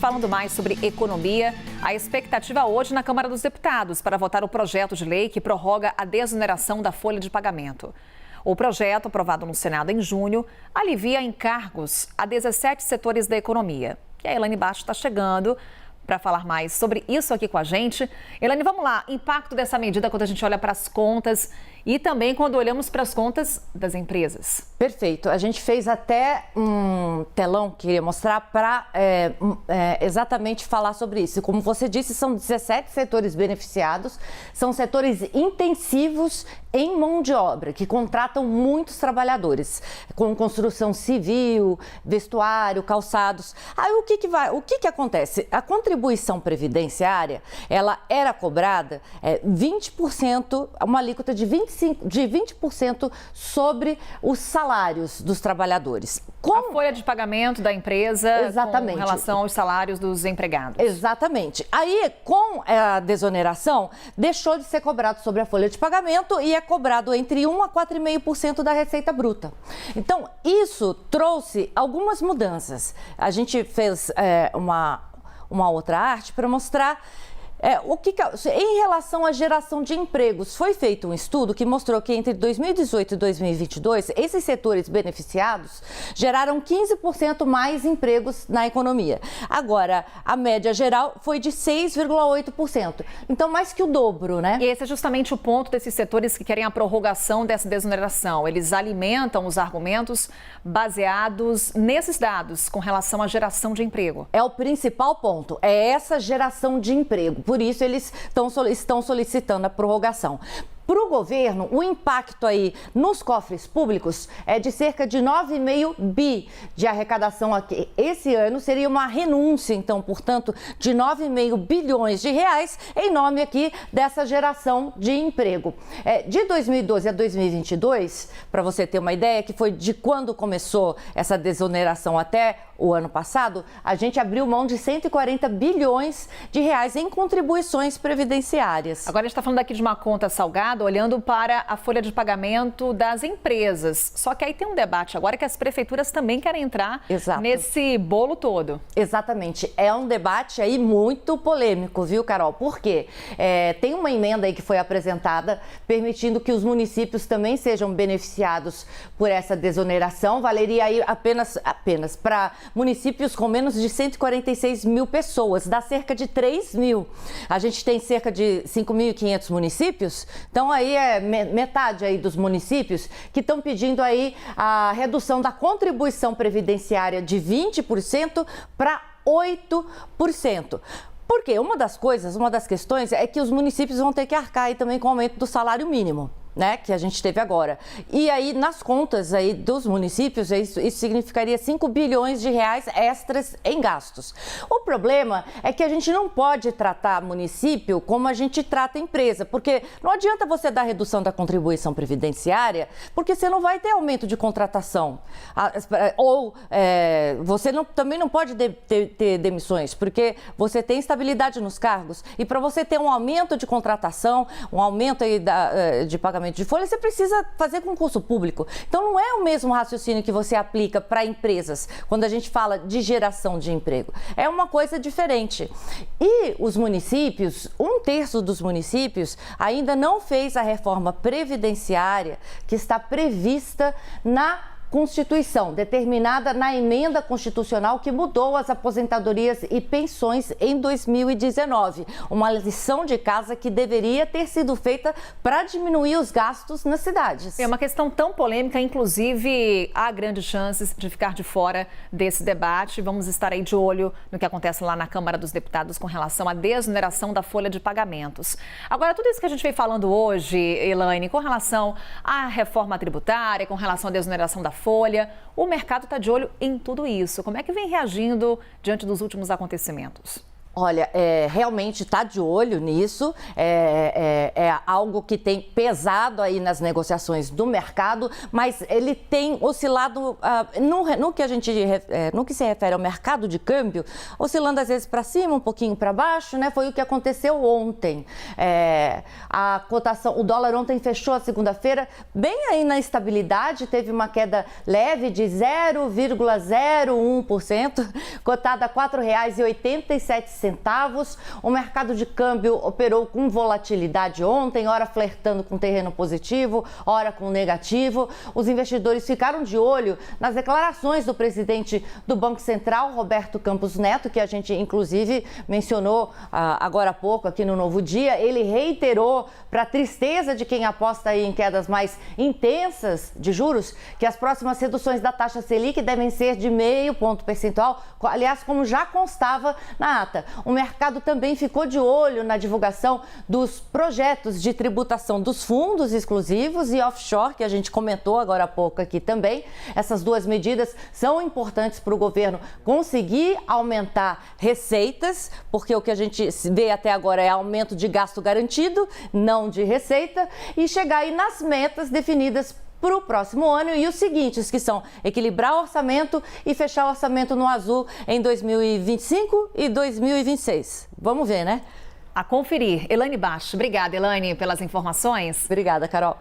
falando mais sobre economia. A expectativa hoje na Câmara dos Deputados para votar o projeto de lei que prorroga a desoneração da folha de pagamento. O projeto, aprovado no Senado em junho, alivia encargos a 17 setores da economia. E a Elaine Baixo está chegando para falar mais sobre isso aqui com a gente. Elaine, vamos lá. Impacto dessa medida quando a gente olha para as contas e também quando olhamos para as contas das empresas. Perfeito. A gente fez até um telão que queria mostrar para exatamente falar sobre isso. Como você disse, são 17 setores beneficiados, são setores intensivos em mão de obra, que contratam muitos trabalhadores, com construção civil, vestuário, calçados. Aí o que acontece? A contribuição previdenciária, ela era cobrada 20%, uma alíquota de 20% sobre os salários dos trabalhadores. A folha de pagamento da empresa. Exatamente. Com relação aos salários dos empregados. Exatamente. Aí, com a desoneração, deixou de ser cobrado sobre a folha de pagamento e é cobrado entre 1% a 4,5% da receita bruta. Então, isso trouxe algumas mudanças. A gente fez uma outra arte para mostrar em relação à geração de empregos. Foi feito um estudo que mostrou que entre 2018 e 2022, esses setores beneficiados geraram 15% mais empregos na economia. Agora, a média geral foi de 6,8%. Então, mais que o dobro, né? E esse é justamente o ponto desses setores que querem a prorrogação dessa desoneração. Eles alimentam os argumentos baseados nesses dados com relação à geração de emprego. É o principal ponto, é essa geração de emprego. Por isso, eles estão solicitando a prorrogação. Para o governo, o impacto aí nos cofres públicos é de cerca de 9,5 bi de arrecadação aqui. Esse ano seria uma renúncia, então, portanto, de 9,5 bilhões de reais em nome aqui dessa geração de emprego. De 2012 a 2022, para você ter uma ideia, que foi de quando começou essa desoneração até o ano passado, a gente abriu mão de 140 bilhões de reais em contribuições previdenciárias. Agora a gente está falando aqui de uma conta salgada, olhando para a folha de pagamento das empresas. Só que aí tem um debate agora que as prefeituras também querem entrar nesse bolo todo. Exatamente. É um debate aí muito polêmico, viu, Carol? Por quê? Tem uma emenda aí que foi apresentada permitindo que os municípios também sejam beneficiados por essa desoneração. Valeria aí apenas para municípios com menos de 146 mil pessoas, dá cerca de 3 mil. A gente tem cerca de 5.500 municípios, então aí é metade aí dos municípios que estão pedindo aí a redução da contribuição previdenciária de 20% para 8%. Porque uma das questões é que os municípios vão ter que arcar aí também com o aumento do salário mínimo, né, que a gente teve agora. E aí, nas contas aí dos municípios, isso significaria 5 bilhões de reais extras em gastos. O problema é que a gente não pode tratar município como a gente trata empresa, porque não adianta você dar redução da contribuição previdenciária, porque você não vai ter aumento de contratação. Ou você também não pode ter demissões, porque você tem estabilidade nos cargos. E para você ter um aumento de contratação, um aumento aí de pagamento de folha, você precisa fazer concurso público. Então, não é o mesmo raciocínio que você aplica para empresas, quando a gente fala de geração de emprego. É uma coisa diferente. E os municípios, 1/3 dos municípios, ainda não fez a reforma previdenciária que está prevista na Constituição, determinada na emenda constitucional que mudou as aposentadorias e pensões em 2019. Uma lição de casa que deveria ter sido feita para diminuir os gastos nas cidades. É uma questão tão polêmica, inclusive há grandes chances de ficar de fora desse debate. Vamos estar aí de olho no que acontece lá na Câmara dos Deputados com relação à desoneração da folha de pagamentos. Agora, tudo isso que a gente vem falando hoje, Elaine, com relação à reforma tributária, com relação à desoneração da folha, o mercado está de olho em tudo isso. Como é que vem reagindo diante dos últimos acontecimentos? Olha, realmente está de olho nisso, é algo que tem pesado aí nas negociações do mercado, mas ele tem oscilado, no que se refere ao mercado de câmbio, oscilando às vezes para cima, um pouquinho para baixo, né? Foi o que aconteceu ontem. A cotação, o dólar ontem fechou a segunda-feira bem aí na estabilidade, teve uma queda leve de 0,01%, cotada a R$ 4,87. O mercado de câmbio operou com volatilidade ontem, ora flertando com terreno positivo, ora com negativo. Os investidores ficaram de olho nas declarações do presidente do Banco Central, Roberto Campos Neto, que a gente inclusive mencionou agora há pouco aqui no Novo Dia. Ele reiterou, para a tristeza de quem aposta aí em quedas mais intensas de juros, que as próximas reduções da taxa Selic devem ser de 0,5 ponto percentual, aliás, como já constava na ata. O mercado também ficou de olho na divulgação dos projetos de tributação dos fundos exclusivos e offshore, que a gente comentou agora há pouco aqui também. Essas duas medidas são importantes para o governo conseguir aumentar receitas, porque o que a gente vê até agora é aumento de gasto garantido, não de receita, e chegar aí nas metas definidas para o próximo ano, e os seguintes, que são equilibrar o orçamento e fechar o orçamento no azul em 2025 e 2026. Vamos ver, né? A conferir. Elaine Bacho. Obrigada, Elaine, pelas informações. Obrigada, Carol.